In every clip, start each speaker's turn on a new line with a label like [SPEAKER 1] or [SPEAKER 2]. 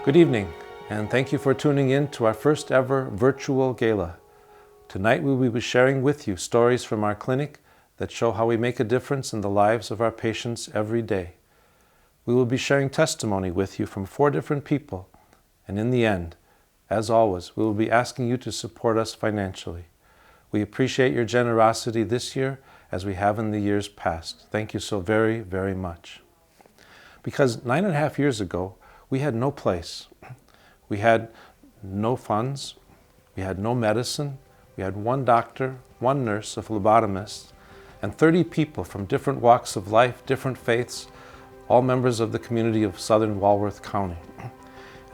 [SPEAKER 1] Good evening, and thank you for tuning in to our first ever virtual gala. Tonight we will be sharing with you stories from our clinic that show how we make a difference in the lives of our patients every day. We will be sharing testimony with you from 4 different people, and in the end, as always, we will be asking you to support us financially. We appreciate your generosity this year as we have in the years past. Thank you so very, very much. Because 9.5 years ago, we had no place. We had no funds. We had no medicine. We had 1 doctor, 1 nurse, a phlebotomist, and 30 people from different walks of life, different faiths, all members of the community of Southern Walworth County.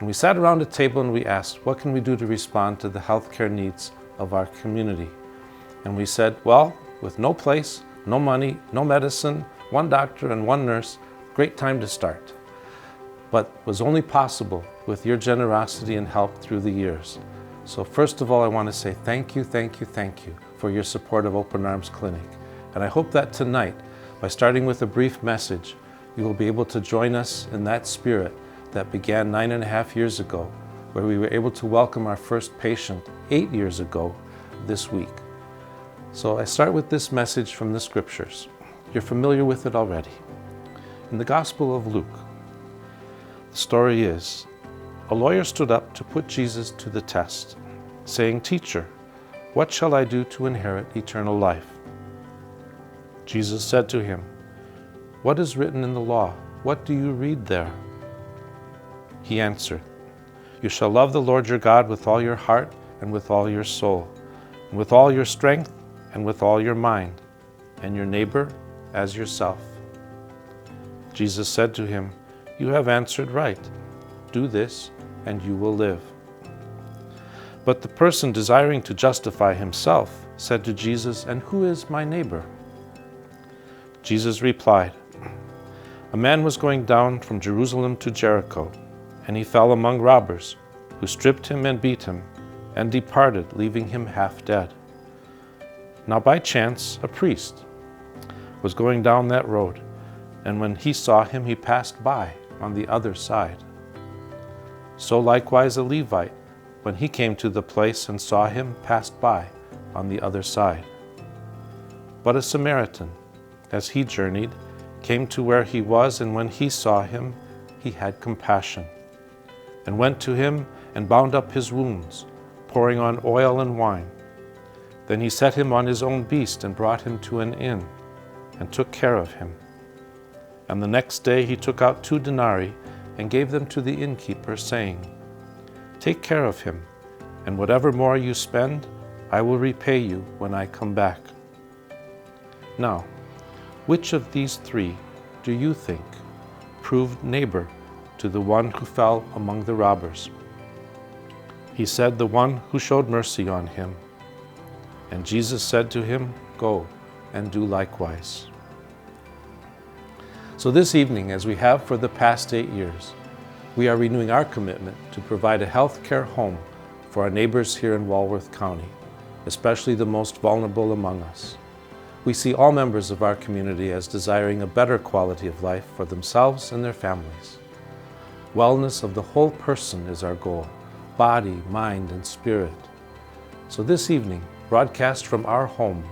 [SPEAKER 1] And we sat around a table and we asked, what can we do to respond to the healthcare needs of our community? And we said, well, with no place, no money, no medicine, 1 doctor and 1 nurse, great time to start. But was only possible with your generosity and help through the years. So first of all, I want to say thank you for your support of Open Arms Clinic. And I hope that tonight, by starting with a brief message, you will be able to join us in that spirit that began 9.5 years ago, where we were able to welcome our first patient 8 years ago this week. So I start with this message from the scriptures. You're familiar with it already. In the Gospel of Luke, the story is, a lawyer stood up to put Jesus to the test, saying, "Teacher, what shall I do to inherit eternal life?" Jesus said to him, "What is written in the law? What do you read there?" He answered, "You shall love the Lord your God with all your heart and with all your soul, and with all your strength and with all your mind, and your neighbor as yourself." Jesus said to him, "You have answered right. Do this, and you will live." But the person desiring to justify himself said to Jesus, "And who is my neighbor?" Jesus replied, "A man was going down from Jerusalem to Jericho, and he fell among robbers, who stripped him and beat him, and departed, leaving him half dead. Now by chance a priest was going down that road, and when he saw him, he passed by on the other side. So likewise a Levite, when he came to the place and saw him, passed by on the other side. But a Samaritan, as he journeyed, came to where he was, and when he saw him, he had compassion, and went to him and bound up his wounds, pouring on oil and wine. Then he set him on his own beast and brought him to an inn, and took care of him. And the next day he took out 2 denarii and gave them to the innkeeper, saying, Take care of him, and whatever more you spend, I will repay you when I come back. Now, which of these 3 do you think proved neighbor to the one who fell among the robbers?" He said, "The one who showed mercy on him." And Jesus said to him, "Go and do likewise." So this evening, as we have for the past 8 years, we are renewing our commitment to provide a healthcare home for our neighbors here in Walworth County, especially the most vulnerable among us. We see all members of our community as desiring a better quality of life for themselves and their families. Wellness of the whole person is our goal, body, mind, and spirit. So this evening, broadcast from our home,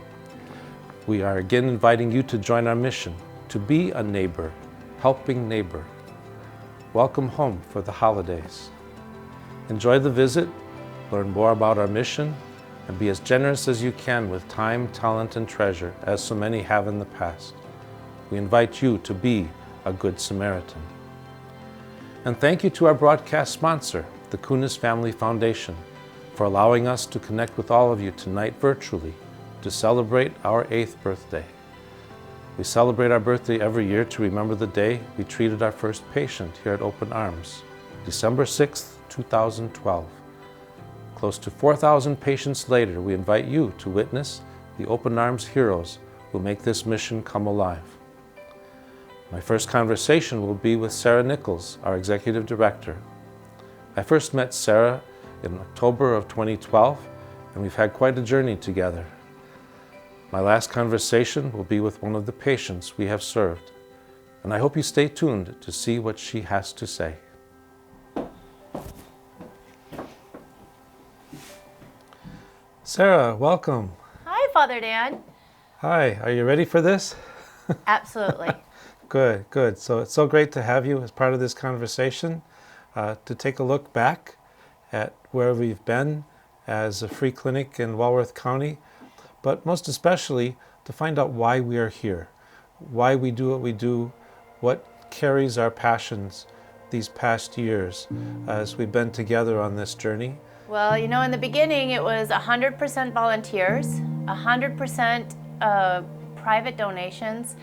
[SPEAKER 1] we are again inviting you to join our mission to be a neighbor, helping neighbor. Welcome home for the holidays. Enjoy the visit, learn more about our mission, and be as generous as you can with time, talent, and treasure, as so many have in the past. We invite you to be a good Samaritan. And thank you to our broadcast sponsor, the Kunis Family Foundation, for allowing us to connect with all of you tonight virtually to celebrate our 8th birthday. We celebrate our birthday every year to remember the day we treated our first patient here at Open Arms, December 6th, 2012. Close to 4,000 patients later, we invite you to witness the Open Arms heroes who make this mission come alive. My first conversation will be with Sarah Nichols, our Executive Director. I first met Sarah in October of 2012, and we've had quite a journey together. My last conversation will be with one of the patients we have served, and I hope you stay tuned to see what she has to say. Sarah, welcome.
[SPEAKER 2] Hi, Father Dan.
[SPEAKER 1] Hi, are you ready for this?
[SPEAKER 2] Absolutely.
[SPEAKER 1] Good, good. So it's so great to have you as part of this conversation, to take a look back at where we've been as a free clinic in Walworth County, but most especially to find out why we are here, why we do what we do, what carries our passions these past years as we've been together on this journey.
[SPEAKER 2] Well, in the beginning, it was 100% volunteers, 100% private donations,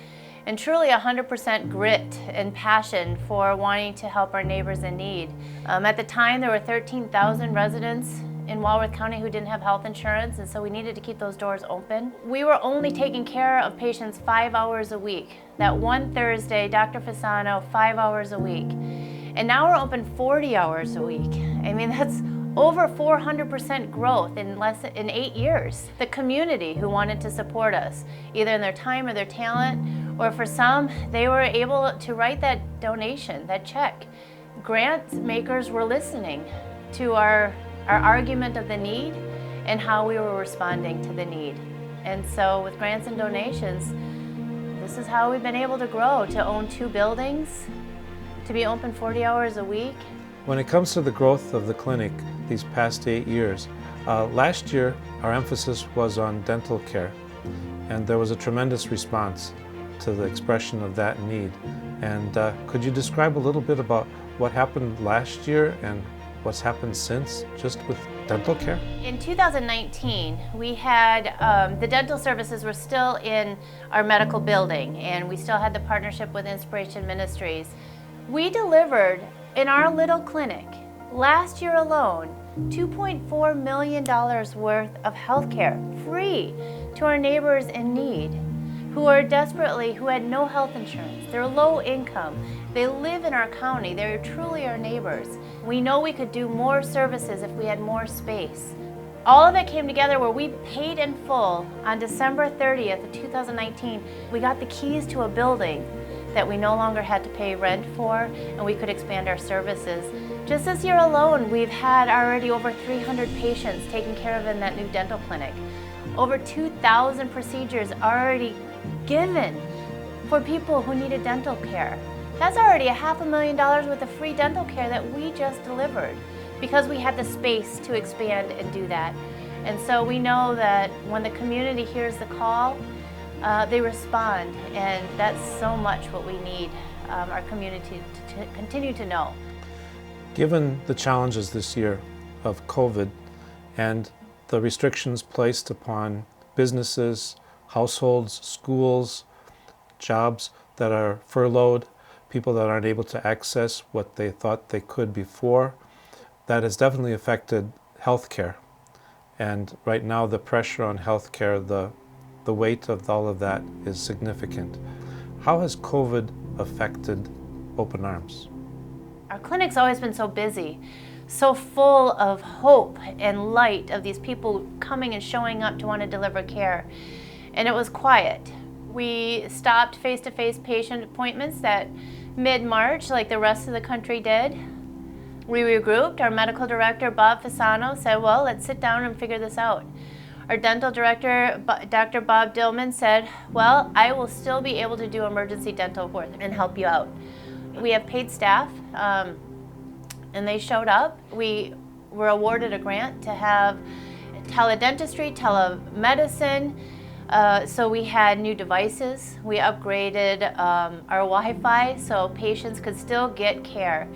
[SPEAKER 2] and truly 100% grit and passion for wanting to help our neighbors in need. At the time, there were 13,000 residents in Walworth County who didn't have health insurance, and so we needed to keep those doors open. We were only taking care of patients 5 hours a week. That one Thursday, Dr. Fasano, 5 hours a week. And now we're open 40 hours a week. I mean, that's over 400% growth in 8 years. The community who wanted to support us, either in their time or their talent, or for some, they were able to write that donation, that check. Grant makers were listening to our argument of the need and how we were responding to the need. And so with grants and donations, this is how we've been able to grow, to own 2 buildings, to be open 40 hours a week.
[SPEAKER 1] When it comes to the growth of the clinic these past 8 years, last year our emphasis was on dental care, and there was a tremendous response to the expression of that need. And could you describe a little bit about what happened last year and what's happened since, just with dental care?
[SPEAKER 2] In 2019, we had, the dental services were still in our medical building, and we still had the partnership with Inspiration Ministries. We delivered in our little clinic, last year alone, $2.4 million worth of health care, free, to our neighbors in need, who had no health insurance. They're low income. They live in our county. They're truly our neighbors. We know we could do more services if we had more space. All of it came together where we paid in full on December 30th of 2019. We got the keys to a building that we no longer had to pay rent for, and we could expand our services. Just this year alone, we've had already over 300 patients taken care of in that new dental clinic. Over 2,000 procedures already given for people who needed dental care. That's already $500,000 worth of free dental care that we just delivered because we had the space to expand and do that. And so we know that when the community hears the call, they respond, and that's so much what we need our community to continue to know.
[SPEAKER 1] Given the challenges this year of COVID and the restrictions placed upon businesses, households, schools, jobs that are furloughed, people that aren't able to access what they thought they could before, that has definitely affected healthcare. And right now the pressure on healthcare, the weight of all of that is significant. How has COVID affected Open Arms?
[SPEAKER 2] Our clinic's always been so busy, so full of hope and light of these people coming and showing up to want to deliver care. And it was quiet. We stopped face-to-face patient appointments at mid-March like the rest of the country did. We regrouped. Our medical director, Bob Fasano, said, well, let's sit down and figure this out. Our dental director, Dr. Bob Dillman, said, well, I will still be able to do emergency dental work and help you out. We have paid staff, and they showed up. We were awarded a grant to have teledentistry, telemedicine, so we had new devices. We upgraded our Wi-Fi so patients could still get care.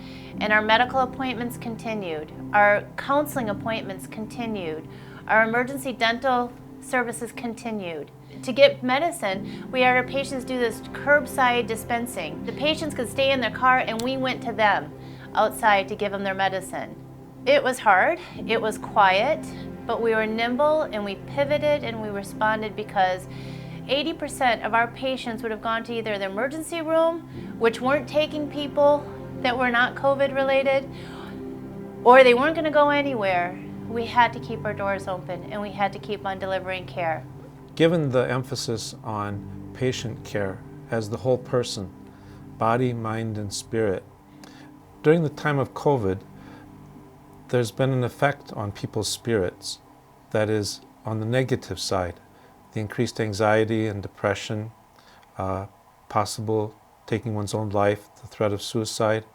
[SPEAKER 2] And our medical appointments continued. Our counseling appointments continued. Our emergency dental services continued. To get medicine, we had our patients do this curbside dispensing. The patients could stay in their car and we went to them outside to give them their medicine. It was hard, it was quiet, but we were nimble and we pivoted and we responded because 80% of our patients would have gone to either the emergency room, which weren't taking people that were not COVID related, or they weren't going to go anywhere. We had to keep our doors open and we had to keep on delivering care.
[SPEAKER 1] Given the emphasis on patient care as the whole person, body, mind, and spirit, during the time of COVID, there's been an effect on people's spirits that is on the negative side, the increased anxiety and depression, possible taking one's own life, the threat of suicide.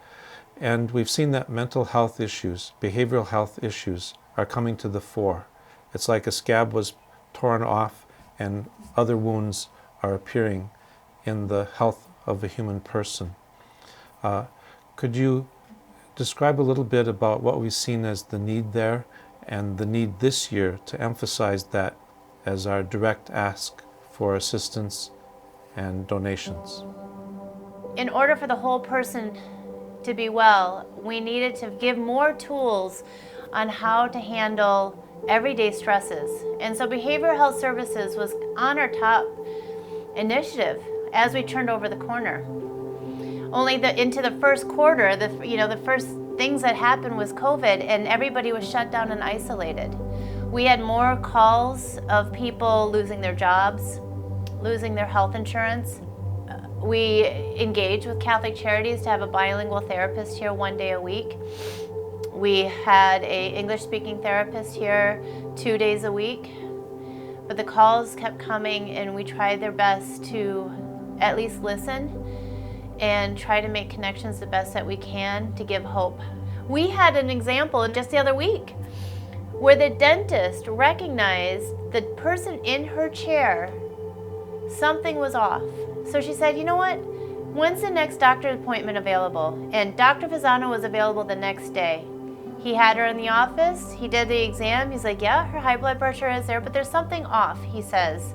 [SPEAKER 1] And we've seen that mental health issues, behavioral health issues are coming to the fore. It's like a scab was torn off and other wounds are appearing in the health of a human person. Could you describe a little bit about what we've seen as the need there and the need this year to emphasize that as our direct ask for assistance and donations?
[SPEAKER 2] In order for the whole person to be well, we needed to give more tools on how to handle everyday stresses. And so behavioral health services was on our top initiative as we turned over the corner. Only into the first quarter, the first things that happened was COVID, and everybody was shut down and isolated. We had more calls of people losing their jobs, losing their health insurance. We engaged with Catholic Charities to have a bilingual therapist here 1 day a week. We had an English-speaking therapist here 2 days a week. But the calls kept coming, and we tried their best to at least listen and try to make connections the best that we can to give hope. We had an example just the other week where the dentist recognized the person in her chair, something was off. So she said, you know what, when's the next doctor appointment available? And Dr. Fasano was available the next day. He had her in the office, he did the exam, he's like, yeah, her high blood pressure is there, but there's something off, he says.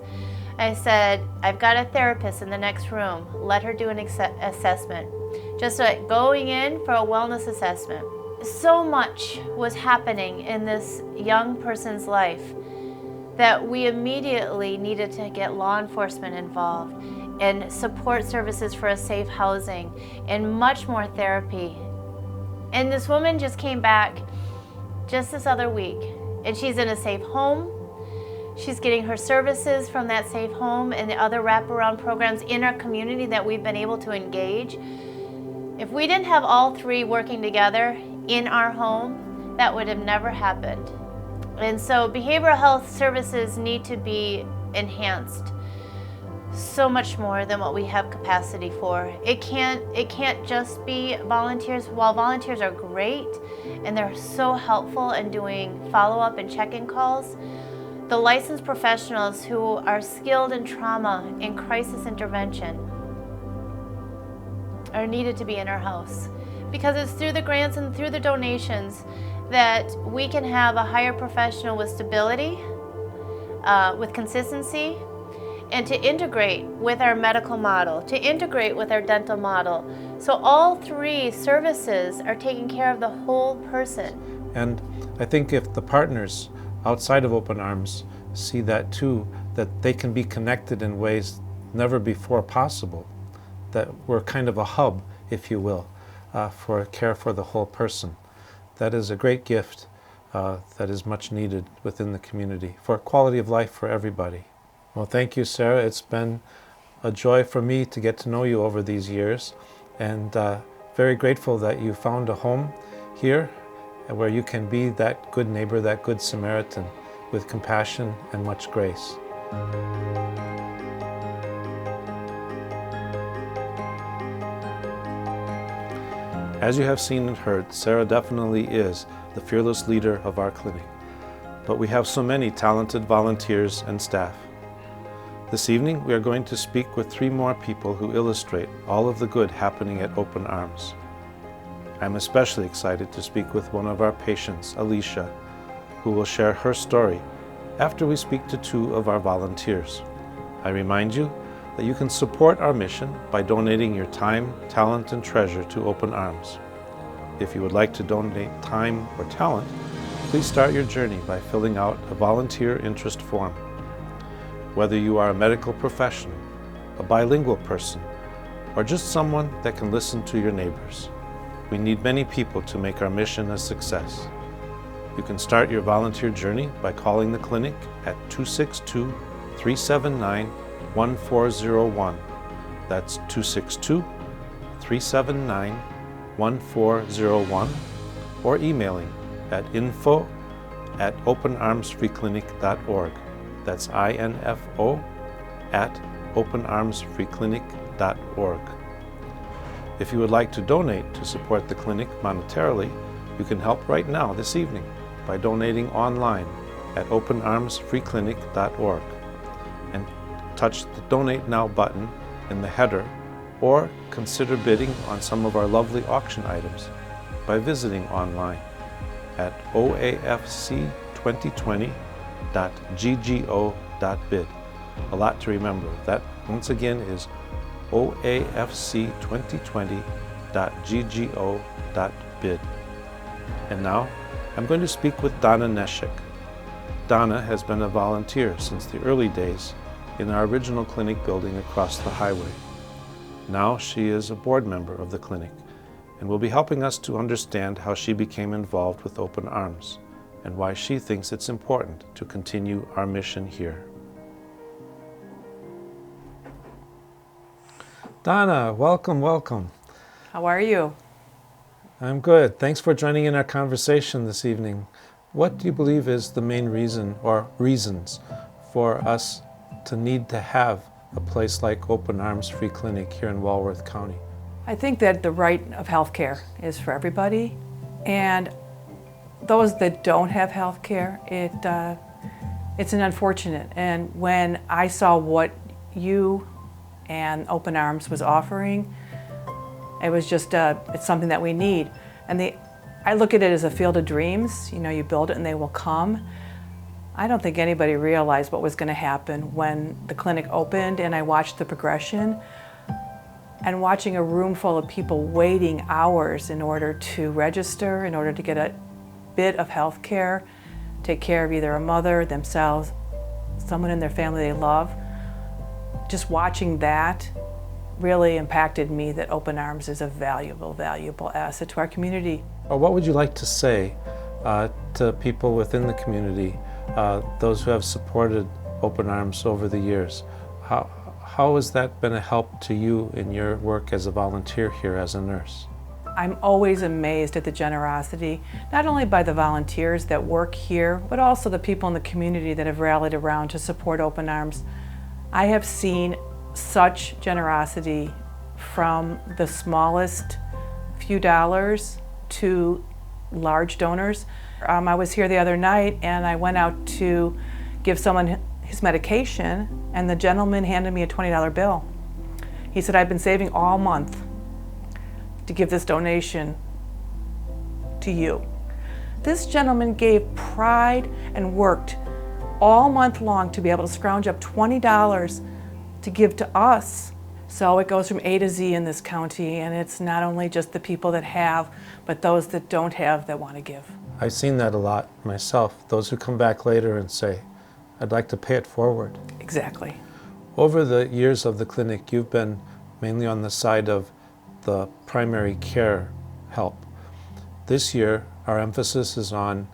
[SPEAKER 2] I said, I've got a therapist in the next room, let her do an assessment. Just like going in for a wellness assessment. So much was happening in this young person's life that we immediately needed to get law enforcement involved and support services for a safe housing and much more therapy. And this woman just came back just this other week, and she's in a safe home. She's getting her services from that safe home and the other wraparound programs in our community that we've been able to engage. If we didn't have all three working together in our home, that would have never happened. And so behavioral health services need to be enhanced so much more than what we have capacity for. It can't just be volunteers. While volunteers are great and they're so helpful in doing follow-up and check-in calls, the licensed professionals who are skilled in trauma and crisis intervention are needed to be in our house, because it's through the grants and through the donations that we can have a higher professional with stability, with consistency, and to integrate with our medical model, to integrate with our dental model. So all three services are taking care of the whole person.
[SPEAKER 1] And I think if the partners outside of Open Arms see that too, that they can be connected in ways never before possible, that we're kind of a hub, if you will, for care for the whole person. That is a great gift that is much needed within the community for quality of life for everybody. Well, thank you, Sarah. It's been a joy for me to get to know you over these years, and very grateful that you found a home here where you can be that good neighbor, that good Samaritan, with compassion and much grace. As you have seen and heard, Sarah definitely is the fearless leader of our clinic, but we have so many talented volunteers and staff. This evening, we are going to speak with 3 more people who illustrate all of the good happening at Open Arms. I'm especially excited to speak with one of our patients, Alicia, who will share her story after we speak to 2 of our volunteers. I remind you that you can support our mission by donating your time, talent, and treasure to Open Arms. If you would like to donate time or talent, please start your journey by filling out a volunteer interest form. Whether you are a medical professional, a bilingual person, or just someone that can listen to your neighbors, we need many people to make our mission a success. You can start your volunteer journey by calling the clinic at 262-379-1401. That's 262-379-1401, or emailing at info@openarmsfreeclinic.org. That's info at openarmsfreeclinic.org. If you would like to donate to support the clinic monetarily, you can help right now this evening by donating online at openarmsfreeclinic.org and touch the Donate Now button in the header, or consider bidding on some of our lovely auction items by visiting online at oafc2020.ggo.bid. A lot to remember. That, once again, is oafc2020.ggo.bid. And now, I'm going to speak with Donna Neshik. Donna has been a volunteer since the early days in our original clinic building across the highway. Now she is a board member of the clinic and will be helping us to understand how she became involved with Open Arms and why she thinks it's important to continue our mission here. Donna, welcome, welcome.
[SPEAKER 3] How are you?
[SPEAKER 1] I'm good. Thanks for joining in our conversation this evening. What do you believe is the main reason or reasons for us to need to have a place like Open Arms Free Clinic here in Walworth County?
[SPEAKER 3] I think that the right of health care is for everybody, and those that don't have health care, it's an unfortunate. And when I saw what you and Open Arms was offering, it was just it's something that we need. And I look at it as a field of dreams. You know, you build it and they will come. I don't think anybody realized what was going to happen when the clinic opened, and I watched the progression. And watching a room full of people waiting hours in order to register, in order to get a bit of health care, take care of either a mother, themselves, someone in their family they love. Just watching that really impacted me that Open Arms is a valuable, valuable asset to our community.
[SPEAKER 1] What would you like to say to people within the community, those who have supported Open Arms over the years? How has that been a help to you in your work as a volunteer here as a nurse?
[SPEAKER 3] I'm always amazed at the generosity, not only by the volunteers that work here, but also the people in the community that have rallied around to support Open Arms. I have seen such generosity from the smallest few dollars to large donors. I was here the other night and I went out to give someone his medication, and the gentleman handed me a $20 bill. He said, "I've been saving all month to give this donation to you." This gentleman gave pride and worked all month long to be able to scrounge up $20 to give to us. So it goes from A to Z in this county, and it's not only just the people that have, but those that don't have that want to give.
[SPEAKER 1] I've seen that a lot myself, those who come back later and say, "I'd like to pay it forward."
[SPEAKER 3] Exactly.
[SPEAKER 1] Over the years of the clinic, you've been mainly on the side of the primary care help. This year, our emphasis is on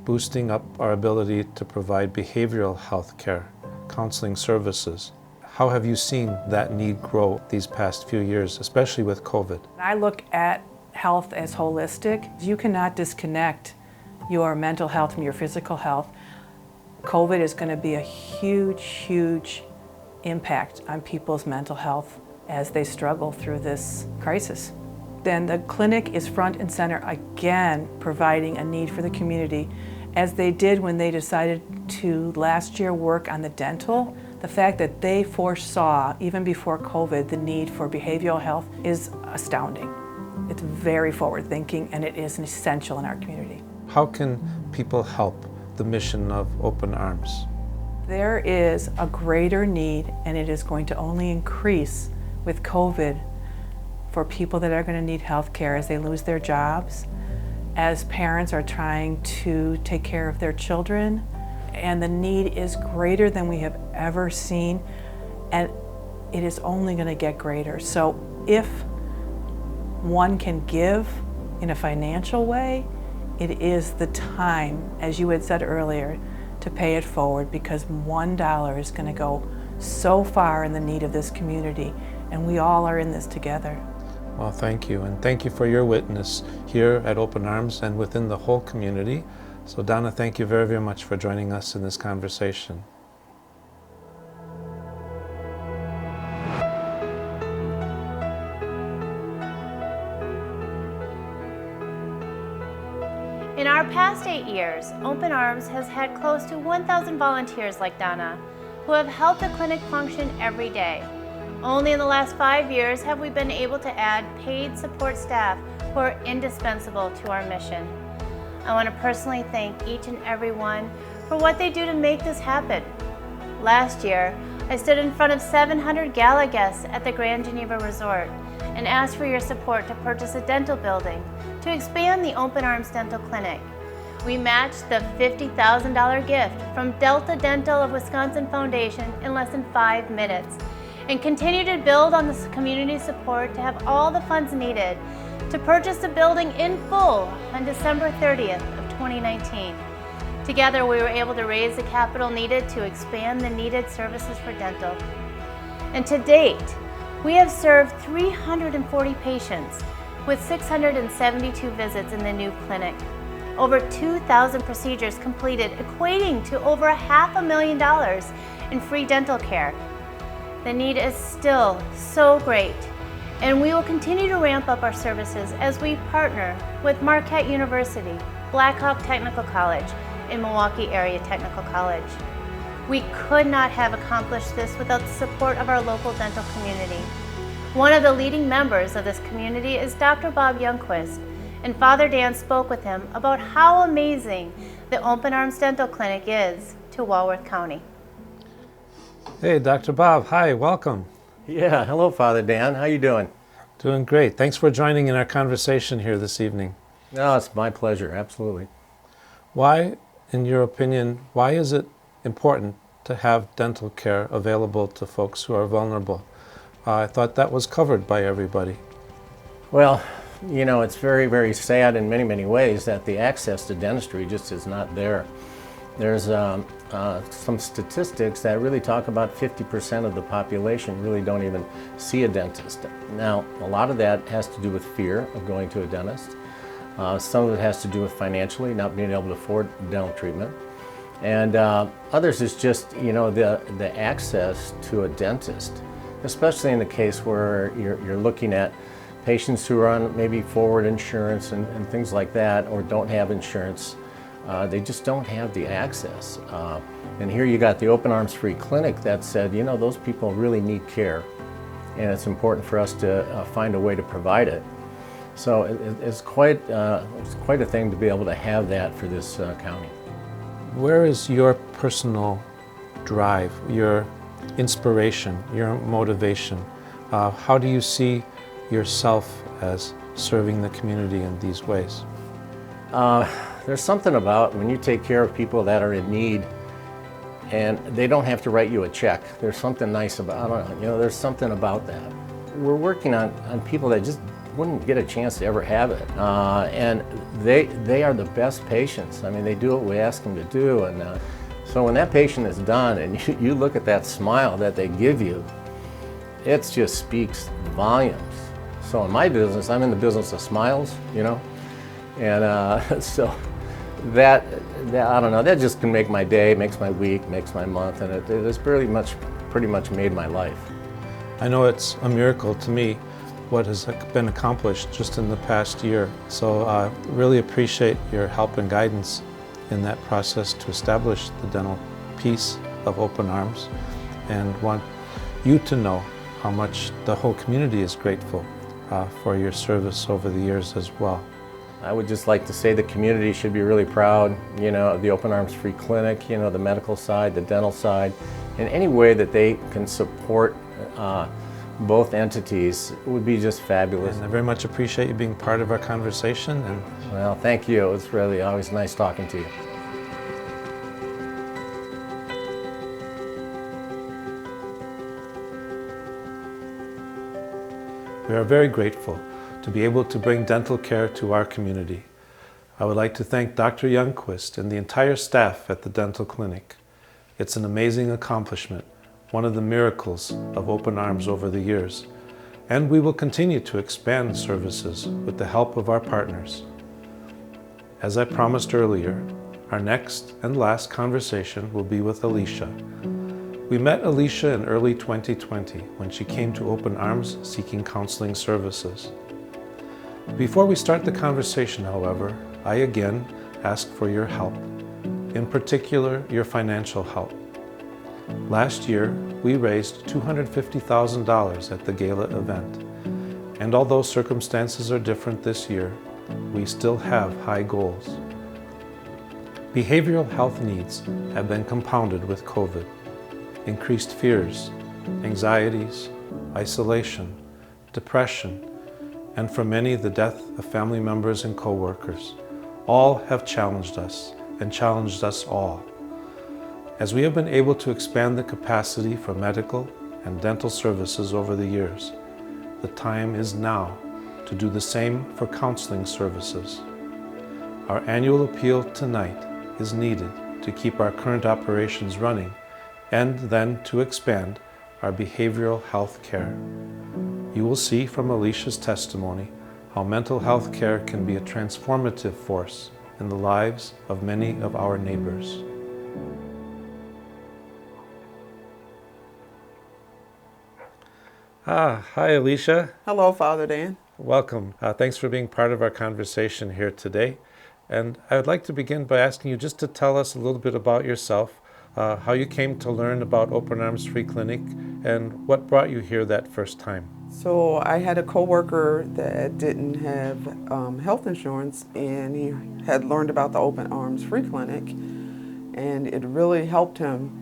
[SPEAKER 1] boosting up our ability to provide behavioral health care, counseling services. How have you seen that need grow these past few years, especially with COVID?
[SPEAKER 3] I look at health as holistic. You cannot disconnect your mental health from your physical health. COVID is going to be a huge, huge impact on people's mental health as they struggle through this crisis. Then the clinic is front and center again, providing a need for the community, as they did when they decided to last year work on the dental. The fact that they foresaw, even before COVID, the need for behavioral health is astounding. It's very forward-thinking, and it is essential in our community.
[SPEAKER 1] How can people help the mission of Open Arms?
[SPEAKER 3] There is a greater need, and it is going to only increase with COVID, for people that are going to need health care as they lose their jobs, as parents are trying to take care of their children, and the need is greater than we have ever seen, and it is only going to get greater. So if one can give in a financial way, it is the time, as you had said earlier, to pay it forward, because $1 is going to go so far in the need of this community, and we all are in this together.
[SPEAKER 1] Well, thank you, and thank you for your witness here at Open Arms and within the whole community. So Donna, thank you very, very much for joining us in this conversation.
[SPEAKER 2] In our past 8 years, Open Arms has had close to 1,000 volunteers like Donna, who have helped the clinic function every day. Only in the last 5 years have we been able to add paid support staff who are indispensable to our mission. I want to personally thank each and every one for what they do to make this happen. Last year, I stood in front of 700 gala guests at the Grand Geneva Resort and asked for your support to purchase a dental building to expand the Open Arms Dental Clinic. We matched the $50,000 gift from Delta Dental of Wisconsin Foundation in less than 5 minutes and continue to build on this community support to have all the funds needed to purchase the building in full on December 30th of 2019. Together, we were able to raise the capital needed to expand the needed services for dental. And to date, we have served 340 patients with 672 visits in the new clinic. Over 2,000 procedures completed, equating to over $500,000 in free dental care. The need is still so great, and we will continue to ramp up our services as we partner with Marquette University, Blackhawk Technical College, and Milwaukee Area Technical College. We could not have accomplished this without the support of our local dental community. One of the leading members of this community is Dr. Bob Youngquist, and Father Dan spoke with him about how amazing the Open Arms Dental Clinic is to Walworth County.
[SPEAKER 1] Hey, Dr. Bob, hi, welcome.
[SPEAKER 4] Yeah, hello, Father Dan. How you doing?
[SPEAKER 1] Doing great. Thanks for joining in our conversation here this evening.
[SPEAKER 4] No, it's my pleasure, absolutely.
[SPEAKER 1] Why, in your opinion, why is it important to have dental care available to folks who are vulnerable? I thought that was covered by everybody.
[SPEAKER 4] Well, you know, it's very, very sad in many, many ways that the access to dentistry just is not there. There's some statistics that really talk about 50% of the population really don't even see a dentist. Now, a lot of that has to do with fear of going to a dentist. Some of it has to do with financially, not being able to afford dental treatment. And others is just, you know, the access to a dentist, especially in the case where you're looking at patients who are on maybe forward insurance and things like that, or don't have insurance. They just don't have the access. And here you got the Open Arms Free Clinic that said, you know, those people really need care, and it's important for us to find a way to provide it. So it's quite a thing to be able to have that for this county.
[SPEAKER 1] Where is your personal drive, your inspiration, your motivation? How do you see yourself as serving the community in these ways?
[SPEAKER 4] There's something about when you take care of people that are in need and they don't have to write you a check. There's something nice about, I don't know, you know, there's something about that. We're working on people that just wouldn't get a chance to ever have it. And they are the best patients. I mean, they do what we ask them to do. And so when that patient is done and you look at that smile that they give you, it just speaks volumes. So in my business, I'm in the business of smiles, you know, and so that I don't know, that just can make my day, makes my week, makes my month, and it has pretty much made my life.
[SPEAKER 1] I know it's a miracle to me what has been accomplished just in the past year. So I really appreciate your help and guidance in that process to establish the dental piece of Open Arms, and want you to know how much the whole community is grateful for your service over the years as well.
[SPEAKER 4] I would just like to say the community should be really proud, you know, of the Open Arms Free Clinic, you know, the medical side, the dental side, in any way that they can support both entities would be just fabulous.
[SPEAKER 1] And I very much appreciate you being part of our conversation. And
[SPEAKER 4] well, thank you. It's really always nice talking to you.
[SPEAKER 1] we are very grateful to be able to bring dental care to our community. I would like to thank Dr. Youngquist and the entire staff at the dental clinic. It's an amazing accomplishment, one of the miracles of Open Arms over the years, and we will continue to expand services with the help of our partners. As I promised earlier, our next and last conversation will be with Alicia. We met Alicia in early 2020 when she came to Open Arms seeking counseling services. Before we start the conversation, however, I again ask for your help, in particular your financial help. Last year, we raised $250,000 at the Gala event, and although circumstances are different this year, we still have high goals. Behavioral health needs have been compounded with COVID. Increased fears, anxieties, isolation, depression, and for many the death of family members and co-workers. All have challenged us and challenged us all. As we have been able to expand the capacity for medical and dental services over the years, the time is now to do the same for counseling services. Our annual appeal tonight is needed to keep our current operations running and then to expand our behavioral health care. You will see from Alicia's testimony how mental health care can be a transformative force in the lives of many of our neighbors. Hi Alicia.
[SPEAKER 5] Hello, Father Dan.
[SPEAKER 1] Welcome. Thanks for being part of our conversation here today. And I would like to begin by asking you just to tell us a little bit about yourself, how you came to learn about Open Arms Free Clinic, and what brought you here that first time.
[SPEAKER 5] So I had a coworker that didn't have health insurance, and he had learned about the Open Arms Free Clinic, and it really helped him.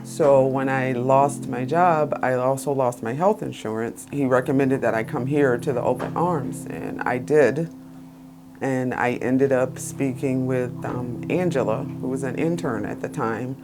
[SPEAKER 5] So when I lost my job, I also lost my health insurance. He recommended that I come here to the Open Arms, and I did. And I ended up speaking with Angela, who was an intern at the time,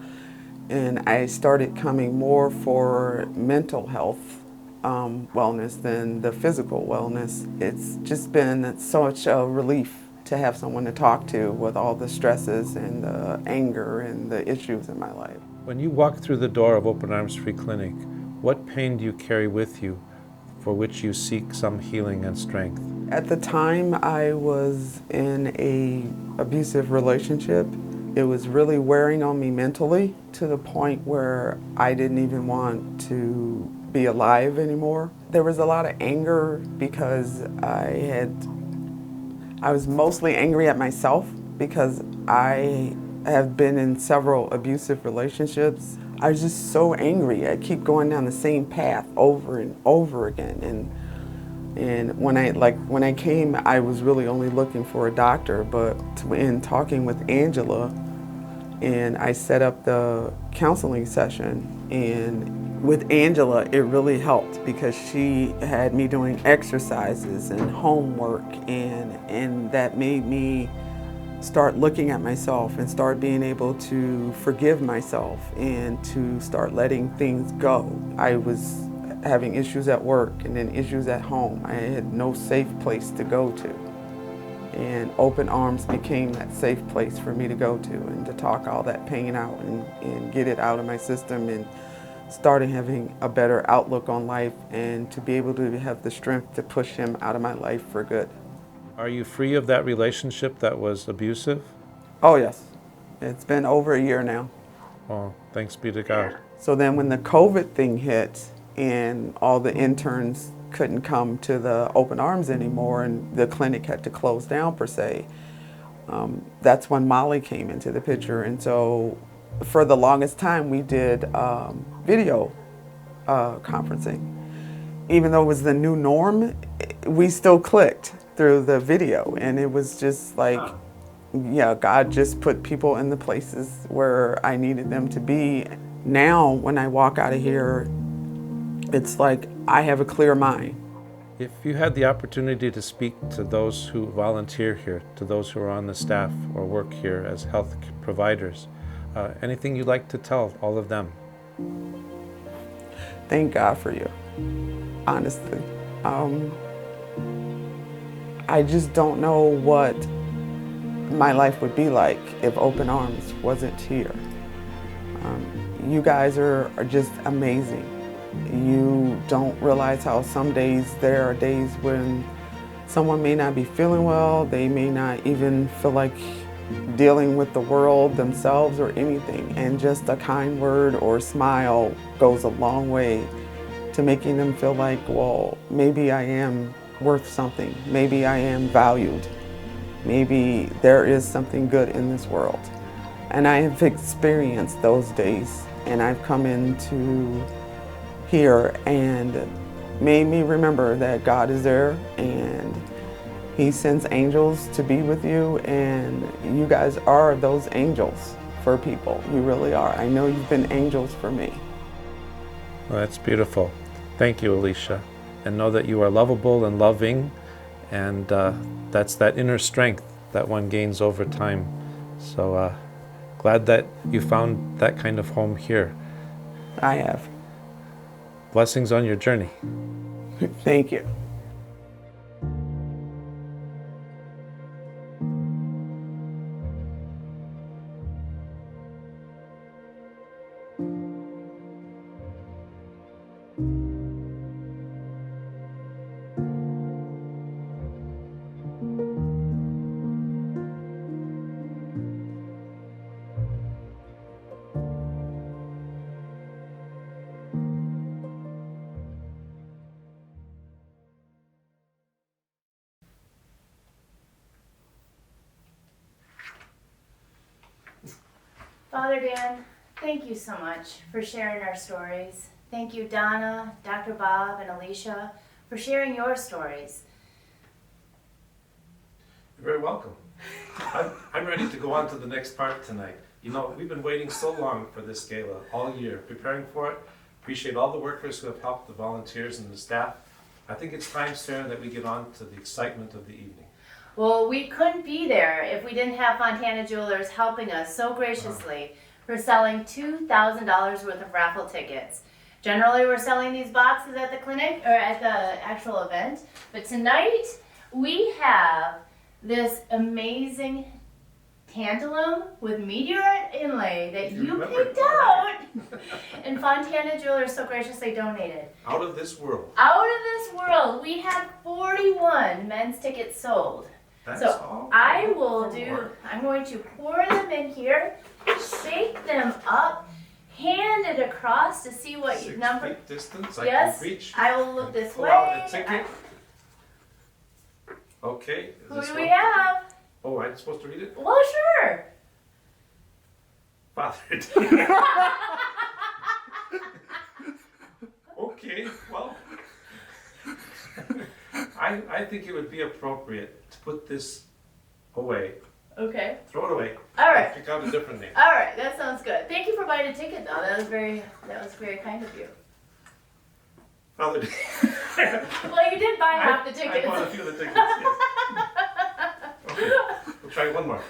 [SPEAKER 5] and I started coming more for mental health wellness than the physical wellness. It's just been such a relief to have someone to talk to with all the stresses and the anger and the issues in my life.
[SPEAKER 1] When you walk through the door of Open Arms Free Clinic, what pain do you carry with you for which you seek some healing and strength?
[SPEAKER 5] At the time, I was in an abusive relationship. It was really wearing on me mentally to the point where I didn't even want to be alive anymore. There was a lot of anger because I was mostly angry at myself because I have been in several abusive relationships. I was just so angry. I keep going down the same path over and over again. And when I came, I was really only looking for a doctor, but in talking with Angela, and I set up the counseling session, and with Angela, it really helped because she had me doing exercises and homework, and that made me start looking at myself and start being able to forgive myself and to start letting things go. I was having issues at work and then issues at home. I had no safe place to go to. And Open Arms became that safe place for me to go to and to talk all that pain out and get it out of my system and starting having a better outlook on life and to be able to have the strength to push him out of my life for good.
[SPEAKER 1] Are you free of that relationship that was abusive?
[SPEAKER 5] Oh yes, it's been over a year now.
[SPEAKER 1] Oh, thanks be to God.
[SPEAKER 5] So then when the COVID thing hit and all the interns couldn't come to the Open Arms anymore and the clinic had to close down per se, that's when Molly came into the picture. And so for the longest time we did video conferencing. Even though it was the new norm, we still clicked through the video, and it was just like, yeah, God just put people in the places where I needed them to be. Now, when I walk out of here, it's like I have a clear mind.
[SPEAKER 1] If you had the opportunity to speak to those who volunteer here, to those who are on the staff or work here as health providers, anything you'd like to tell all of them?
[SPEAKER 5] Thank God for you, honestly. I just don't know what my life would be like if Open Arms wasn't here. You guys are just amazing. You don't realize how some days there are days when someone may not be feeling well, they may not even feel like dealing with the world themselves or anything, and just a kind word or smile goes a long way to making them feel like, well, maybe I am worth something, maybe I am valued. maybe there is something good in this world. And I have experienced those days, and I've come into here and made me remember that God is there, and He sends angels to be with you, and you guys are those angels for people. You really are. I know you've been angels for me.
[SPEAKER 1] Well, that's beautiful. Thank you, Alicia. And know that you are lovable and loving, and that's that inner strength that one gains over time. So glad that you found that kind of home here.
[SPEAKER 5] I have.
[SPEAKER 1] Blessings on your journey.
[SPEAKER 5] Thank you.
[SPEAKER 2] Father Dan, thank you so much for sharing our stories. Thank you, Donna, Dr. Bob, and Alicia, for sharing your stories.
[SPEAKER 1] You're very welcome. I'm ready to go on to the next part tonight. You know, we've been waiting so long for this gala, all year, preparing for it. Appreciate all the workers who have helped, the volunteers and the staff. I think it's time, Sarah, that we get on to the excitement of the evening.
[SPEAKER 2] Well, we couldn't be there if we didn't have Fontana Jewelers helping us so graciously for selling $2,000 worth of raffle tickets. Generally, we're selling these boxes at the clinic or at the actual event, but tonight we have this amazing tantalum with meteorite inlay that you picked out, and Fontana Jewelers so graciously donated.
[SPEAKER 1] Out of this world.
[SPEAKER 2] Out of this world, we had 41 men's tickets sold.
[SPEAKER 1] That's
[SPEAKER 2] So
[SPEAKER 1] all.
[SPEAKER 2] I'm going to pour them in here, shake them up, hand it across to see what
[SPEAKER 1] 6
[SPEAKER 2] number.
[SPEAKER 1] feet distance.
[SPEAKER 2] Yes,
[SPEAKER 1] I can reach.
[SPEAKER 2] I will look this
[SPEAKER 1] Pull
[SPEAKER 2] way.
[SPEAKER 1] out a ticket. Okay. Is
[SPEAKER 2] Who
[SPEAKER 1] this
[SPEAKER 2] do
[SPEAKER 1] one?
[SPEAKER 2] we have?
[SPEAKER 1] Oh, I'm supposed to read it?
[SPEAKER 2] Well, sure.
[SPEAKER 1] Father. Okay, well, I think it would be appropriate to put this away,
[SPEAKER 2] Okay.
[SPEAKER 1] throw it away,
[SPEAKER 2] All right.
[SPEAKER 1] pick out a different name.
[SPEAKER 2] All right. That sounds good. Thank you for buying a ticket, though. That was very kind of you.
[SPEAKER 1] Father.
[SPEAKER 2] Well, you did buy half the tickets.
[SPEAKER 1] I bought a few of the tickets, yes. Okay, we'll try one more.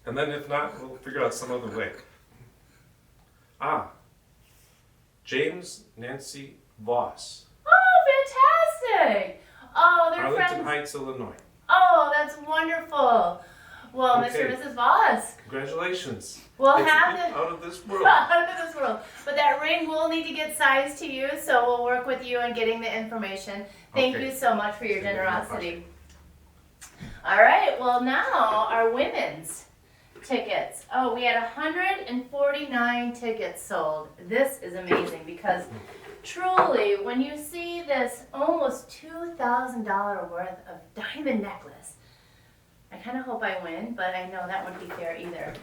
[SPEAKER 1] And then if not, we'll figure out some other way. James Nancy Voss,
[SPEAKER 2] Oh, fantastic! Oh, they're
[SPEAKER 1] Arlington
[SPEAKER 2] friends.
[SPEAKER 1] Heights, Illinois.
[SPEAKER 2] Oh, that's wonderful. Well,
[SPEAKER 1] Okay.
[SPEAKER 2] Mr. and Mrs. Voss,
[SPEAKER 1] Congratulations.
[SPEAKER 2] we'll
[SPEAKER 1] It's
[SPEAKER 2] have
[SPEAKER 1] out of this world.
[SPEAKER 2] out of this world. But that ring will need to get sized to you, so we'll work with you on getting the information. Thank
[SPEAKER 1] Okay.
[SPEAKER 2] you so much for your
[SPEAKER 1] Thank you very much.
[SPEAKER 2] generosity. All right, well now our women's tickets. Oh, we had 149 tickets sold. This is amazing because truly, when you see this almost $2,000 worth of diamond necklace, I kind of hope I win, but I know that wouldn't be fair either.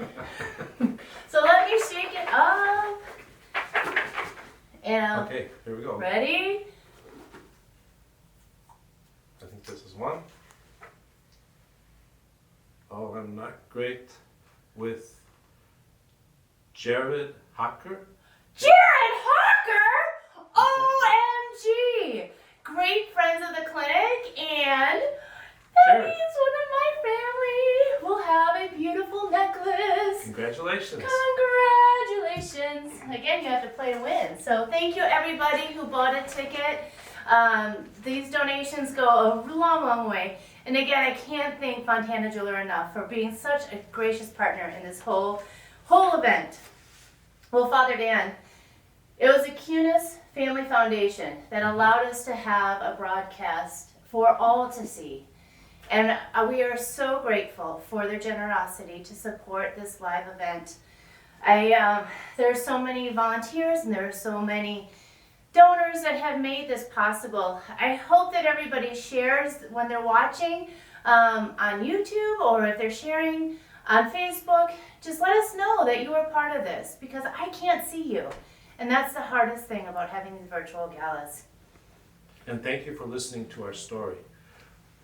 [SPEAKER 2] So let me shake it up. And
[SPEAKER 1] Okay, here we go.
[SPEAKER 2] ready?
[SPEAKER 1] I think this is one. Oh, I'm not great with Jared Hocker.
[SPEAKER 2] Jared Harker! OMG! Great friends of the clinic, and that
[SPEAKER 1] Jared.
[SPEAKER 2] means one of my family will have a beautiful necklace.
[SPEAKER 1] Congratulations.
[SPEAKER 2] Congratulations! Again, you have to play to win. So thank you everybody who bought a ticket. These donations go a long, long way. And again, I can't thank Fontana Jeweler enough for being such a gracious partner in this whole event. Well, Father Dan, it was the Cunis Family Foundation that allowed us to have a broadcast for all to see. And we are so grateful for their generosity to support this live event. There are so many volunteers and there are so many donors that have made this possible. I hope that everybody shares when they're watching on YouTube, or if they're sharing on Facebook, just let us know that you are part of this, because I can't see you. And that's the hardest thing about having these virtual galas.
[SPEAKER 1] And thank you for listening to our story.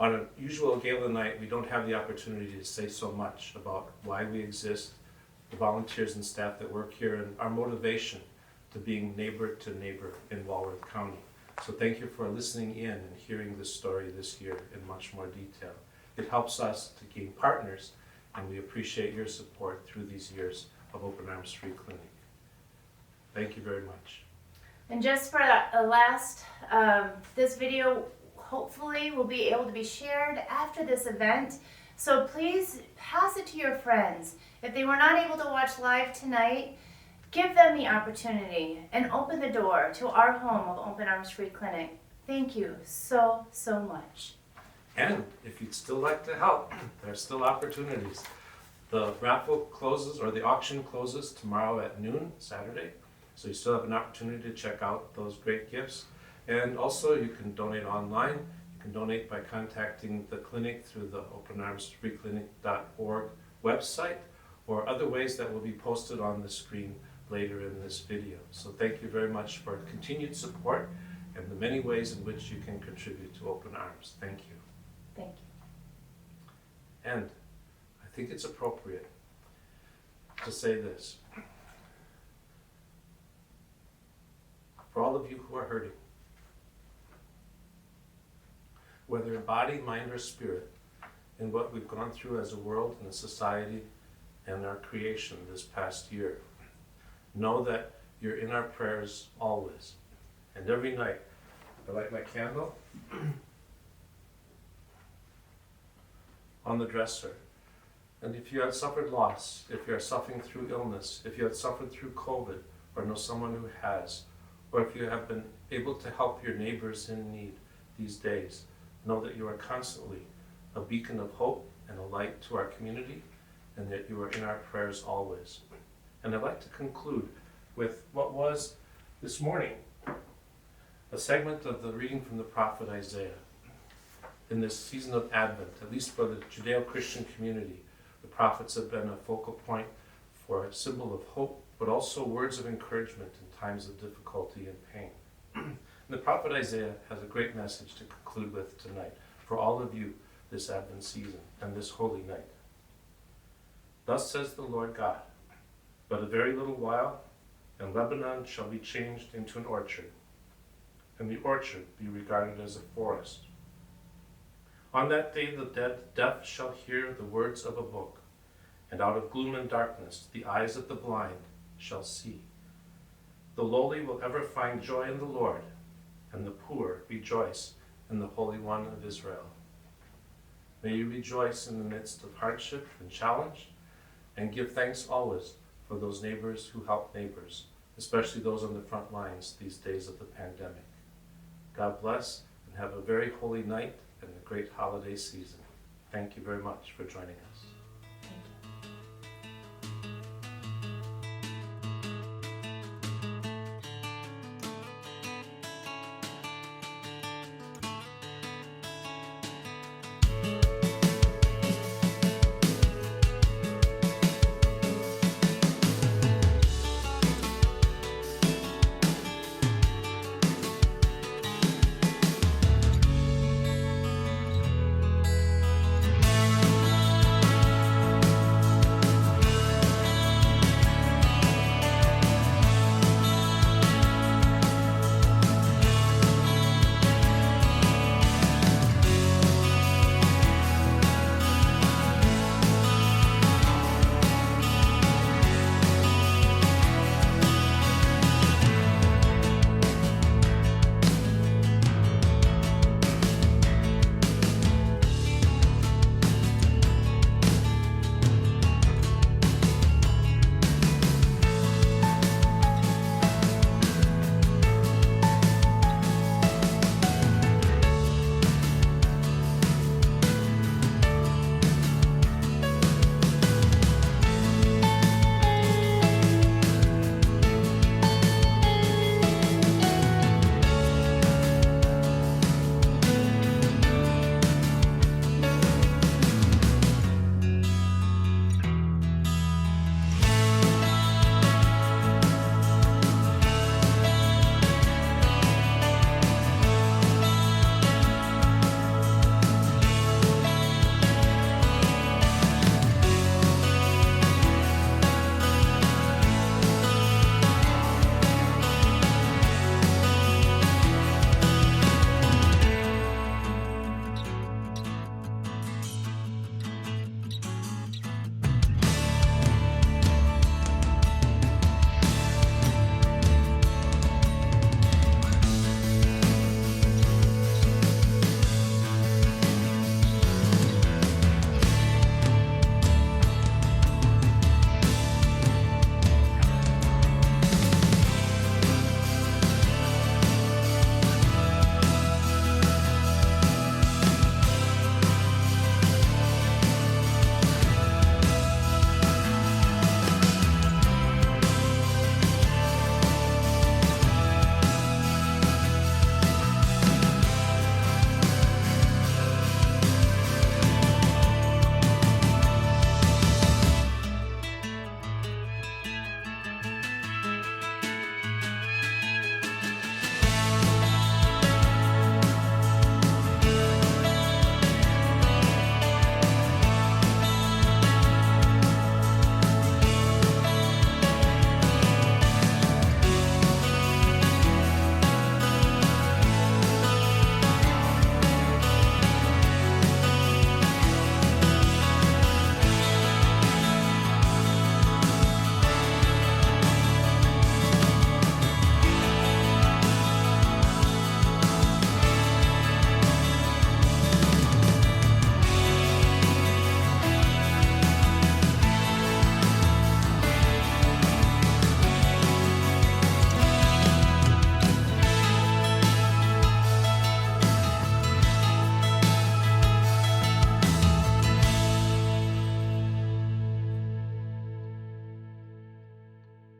[SPEAKER 1] On a usual gala night, we don't have the opportunity to say so much about why we exist, the volunteers and staff that work here, and our motivation to being neighbor to neighbor in Walworth County. So thank you for listening in and hearing this story this year in much more detail. It helps us to gain partners, and we appreciate your support through these years of Open Arms Free Clinic. Thank you very much.
[SPEAKER 2] And just for this video hopefully will be able to be shared after this event. So please pass it to your friends. If they were not able to watch live tonight, give them the opportunity and open the door to our home of Open Arms Free Clinic. Thank you so, so much.
[SPEAKER 1] And if you'd still like to help, there are still opportunities. The raffle closes, or the auction closes tomorrow at noon, Saturday. So you still have an opportunity to check out those great gifts. And also you can donate online. You can donate by contacting the clinic through the openarmsfreeclinic.org website, or other ways that will be posted on the screen later in this video. So thank you very much for continued support and the many ways in which you can contribute to Open Arms. Thank you.
[SPEAKER 2] Thank you.
[SPEAKER 1] And I think it's appropriate to say this. For all of you who are hurting, whether in body, mind, or spirit, in what we've gone through as a world and a society and our creation this past year, know that you're in our prayers always. And every night, I light my candle on the dresser. And if you have suffered loss, if you are suffering through illness, if you have suffered through COVID, or know someone who has, or if you have been able to help your neighbors in need these days, know that you are constantly a beacon of hope and a light to our community, and that you are in our prayers always. And I'd like to conclude with what was this morning a segment of the reading from the prophet Isaiah. In this season of Advent, at least for the Judeo-Christian community, the prophets have been a focal point for a symbol of hope, but also words of encouragement in times of difficulty and pain. And the prophet Isaiah has a great message to conclude with tonight for all of you this Advent season and this holy night. Thus says the Lord God, but a very little while, and Lebanon shall be changed into an orchard, and the orchard be regarded as a forest. On that day the deaf shall hear the words of a book, and out of gloom and darkness the eyes of the blind shall see. The lowly will ever find joy in the Lord, and the poor rejoice in the Holy One of Israel. May you rejoice in the midst of hardship and challenge, and give thanks always for those neighbors who help neighbors, especially those on the front lines these days of the pandemic. God bless, and have a very holy night and a great holiday season. Thank you very much for joining us.